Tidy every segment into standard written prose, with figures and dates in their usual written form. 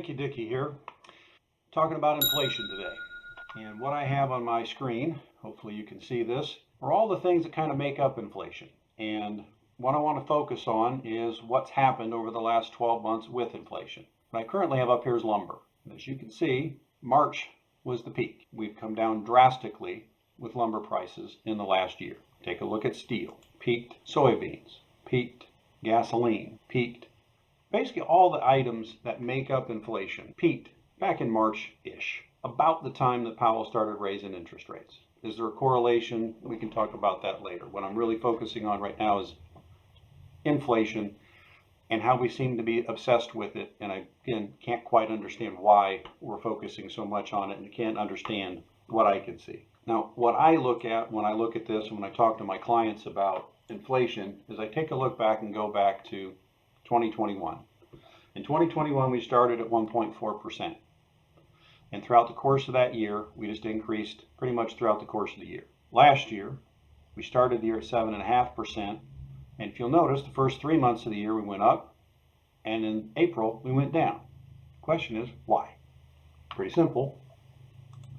Dickey here, talking about inflation today. And what I have on my screen, hopefully you can see this, are all the things that kind of make up inflation. And what I want to focus on is what's happened over the last 12 months with inflation. What I currently have up here is lumber. And as you can see, March was the peak. We've come down drastically with lumber prices in the last year. Take a look at steel, peaked soybeans, peaked gasoline, peaked. Basically all the items that make up inflation peaked back in March-ish, about the time that Powell started raising interest rates. Is there a correlation? We can talk about that later. What I'm really focusing on right now is inflation and how we seem to be obsessed with it. And I, again, can't quite understand why we're focusing so much on it and can't understand what I can see. Now, what I look at when I look at this and when I talk to my clients about inflation is I take a look back and go back to 2021. In 2021, we started at 1.4%. And throughout the course of that year, we just increased pretty much throughout the course of the year. Last year, we started the year at 7.5%. And if you'll notice, the first 3 months of the year, we went up. And in April, we went down. The question is, why? Pretty simple.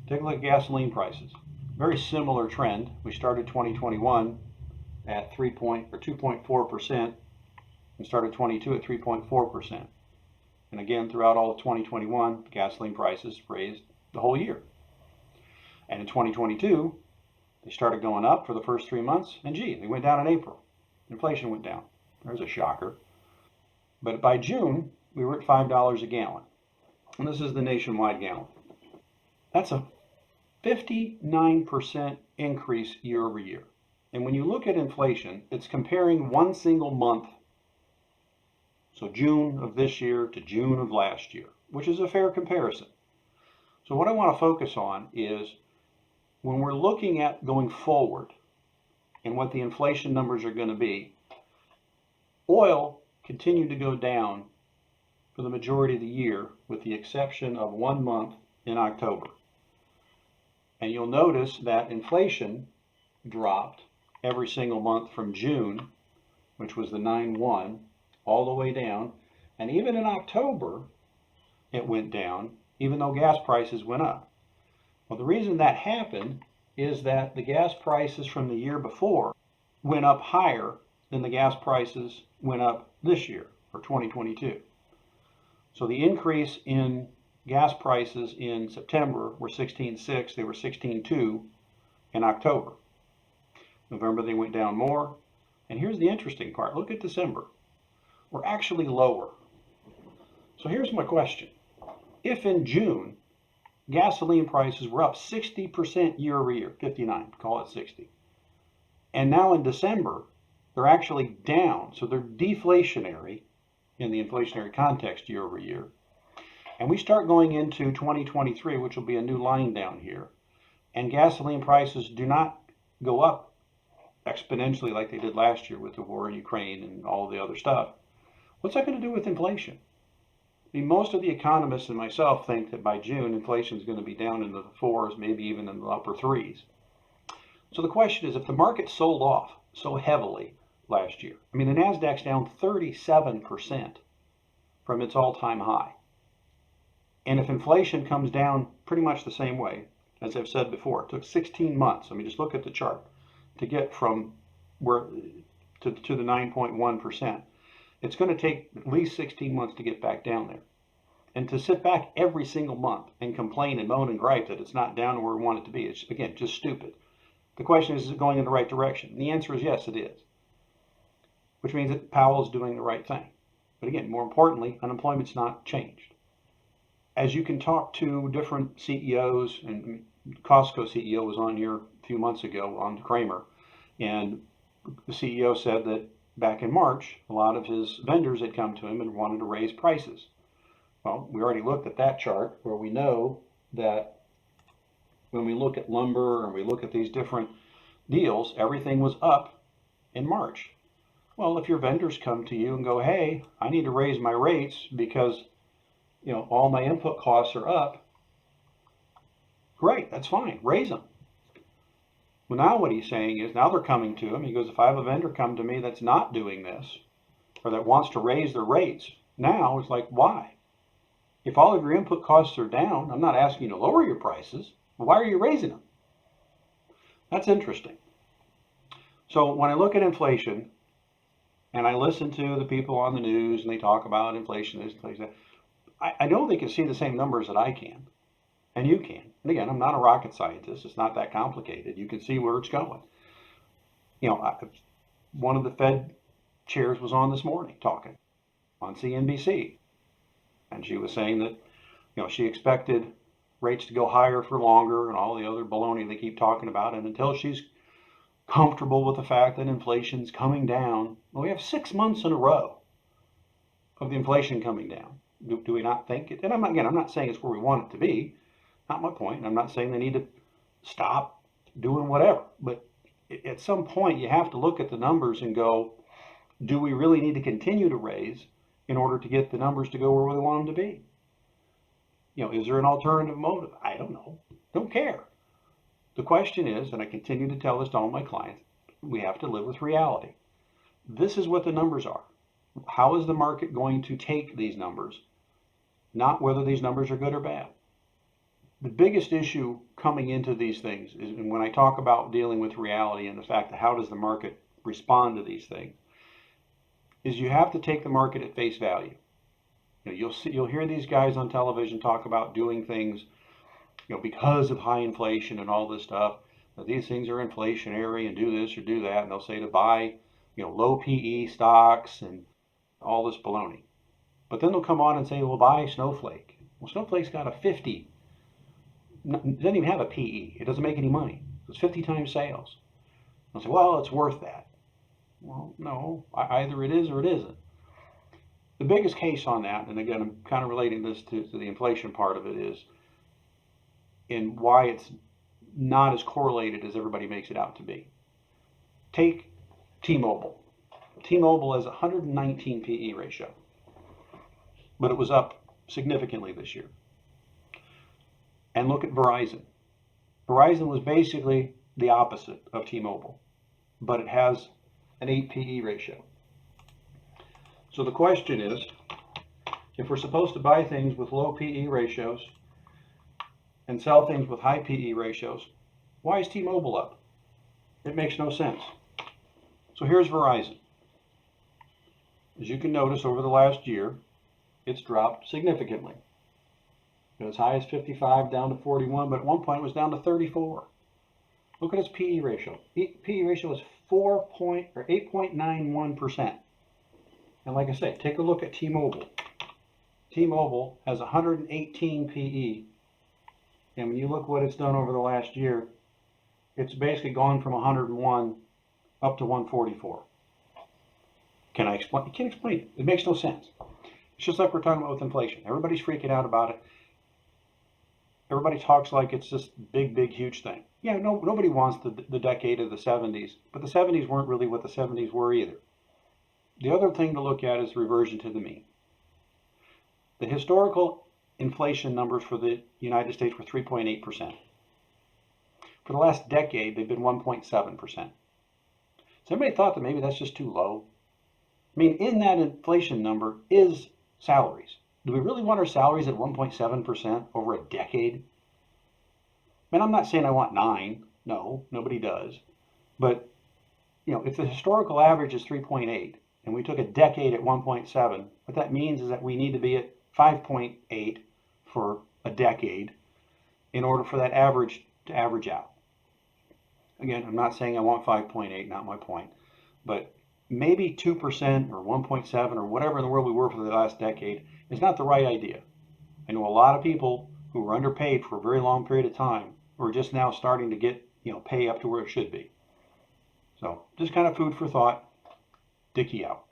Take a look at gasoline prices. Very similar trend. We started 2021 at 2.4%. And started 22 at 3.4%. And again, throughout all of 2021, gasoline prices raised the whole year. And in 2022, they started going up for the first 3 months, and they went down in April. Inflation went down. There's a shocker. But by June, we were at $5 a gallon. And this is the nationwide gallon. That's a 59% increase year over year. And when you look at inflation, it's comparing one single month. So June of this year to June of last year, which is a fair comparison. So what I want to focus on is when we're looking at going forward and what the inflation numbers are going to be, oil continued to go down for the majority of the year with the exception of 1 month in October. And you'll notice that inflation dropped every single month from June, which was the 9.1, all the way down, and even in October it went down, even though gas prices went up. Well, the reason that happened is that the gas prices from the year before went up higher than the gas prices went up this year, for 2022. So the increase in gas prices in September were 16.6, they were 16.2 in October. November they went down more, and here's the interesting part, look at December. We're actually lower. So here's my question. If in June, gasoline prices were up 60% year over year, 59, call it 60, and now in December, they're actually down, so they're deflationary in the inflationary context year over year, and we start going into 2023, which will be a new line down here, and gasoline prices do not go up exponentially like they did last year with the war in Ukraine and all the other stuff. What's that going to do with inflation? I mean, most of the economists and myself think that by June, inflation is going to be down in the 4s, maybe even in the upper 3s. So the question is, if the market sold off so heavily last year, I mean, the NASDAQ's down 37% from its all-time high. And if inflation comes down pretty much the same way, as I've said before, it took 16 months. I mean, just look at the chart to get from where to the 9.1%. It's going to take at least 16 months to get back down there. And to sit back every single month and complain and moan and gripe that it's not down to where we want it to be, it's, again, just stupid. The question is it going in the right direction? And the answer is yes, it is. Which means that Powell is doing the right thing. But again, more importantly, unemployment's not changed. As you can talk to different CEOs, and Costco CEO was on here a few months ago on Kramer, and the CEO said that back in March, a lot of his vendors had come to him and wanted to raise prices. Well, we already looked at that chart where we know that when we look at lumber and we look at these different deals, everything was up in March. Well, if your vendors come to you and go, hey, I need to raise my rates because all my input costs are up, great, that's fine, raise them. Well, now what he's saying is, now they're coming to him. He goes, if I have a vendor come to me that's not doing this, or that wants to raise their rates, now it's like, why? If all of your input costs are down, I'm not asking you to lower your prices. Why are you raising them? That's interesting. So when I look at inflation and I listen to the people on the news and they talk about inflation, this, inflation, that, I don't think you see the same numbers that I can and you can. And again, I'm not a rocket scientist. It's not that complicated. You can see where it's going. You know, one of the Fed chairs was on this morning talking on CNBC, and she was saying that, you know, she expected rates to go higher for longer and all the other baloney they keep talking about. And until she's comfortable with the fact that inflation's coming down, well, we have 6 months in a row of the inflation coming down. Do we not think it? And I'm not saying it's where we want it to be. Not my point. I'm not saying they need to stop doing whatever. But at some point, you have to look at the numbers and go, do we really need to continue to raise in order to get the numbers to go where we want them to be? You know, is there an alternative motive? I don't know. Don't care. The question is, and I continue to tell this to all my clients, we have to live with reality. This is what the numbers are. How is the market going to take these numbers? Not whether these numbers are good or bad. The biggest issue coming into these things is, and when I talk about dealing with reality and the fact that how does the market respond to these things, is you have to take the market at face value. You know, you'll hear these guys on television talk about doing things, you know, because of high inflation and all this stuff, that these things are inflationary and do this or do that, and they'll say to buy, you know, low PE stocks and all this baloney. But then they'll come on and say, well, buy Snowflake. Well, Snowflake's got a 50. It doesn't even have a PE. It doesn't make any money. It's 50 times sales. I'll say, well, it's worth that. Well, no, either it is or it isn't. The biggest case on that, and again, I'm kind of relating this to the inflation part of it, is in why it's not as correlated as everybody makes it out to be. Take T-Mobile. T-Mobile has a 119 PE ratio, but it was up significantly this year. And look at Verizon. Verizon was basically the opposite of T-Mobile, but it has an 8 PE ratio. So the question is, if we're supposed to buy things with low PE ratios and sell things with high PE ratios, why is T-Mobile up? It makes no sense. So here's Verizon. As you can notice, over the last year, it's dropped significantly. As high as 55, down to 41, but at one point it was down to 34. Look at its PE ratio. PE ratio is 8.91%. And like I say, take a look at T-Mobile. T-Mobile has 118 PE. And when you look what it's done over the last year, it's basically gone from 101 up to 144. Can I explain? You can't explain it. It makes no sense. It's just like we're talking about with inflation. Everybody's freaking out about it. Everybody talks like it's this big, big, huge thing. Yeah, nobody wants the decade of the 70s, but the 70s weren't really what the 70s were either. The other thing to look at is reversion to the mean. The historical inflation numbers for the United States were 3.8%. For the last decade, they've been 1.7%. So everybody thought that maybe that's just too low. I mean, in that inflation number is salaries. Do we really want our salaries at 1.7% over a decade? I mean, I'm not saying I want 9. No, nobody does. But, you know, if the historical average is 3.8 and we took a decade at 1.7, what that means is that we need to be at 5.8 for a decade in order for that average to average out. Again, I'm not saying I want 5.8, not my point. But maybe 2% or 1.7 or whatever in the world we were for the last decade is not the right idea. I know a lot of people who were underpaid for a very long period of time who are just now starting to get, you know, pay up to where it should be. So just kind of food for thought. Dickey out.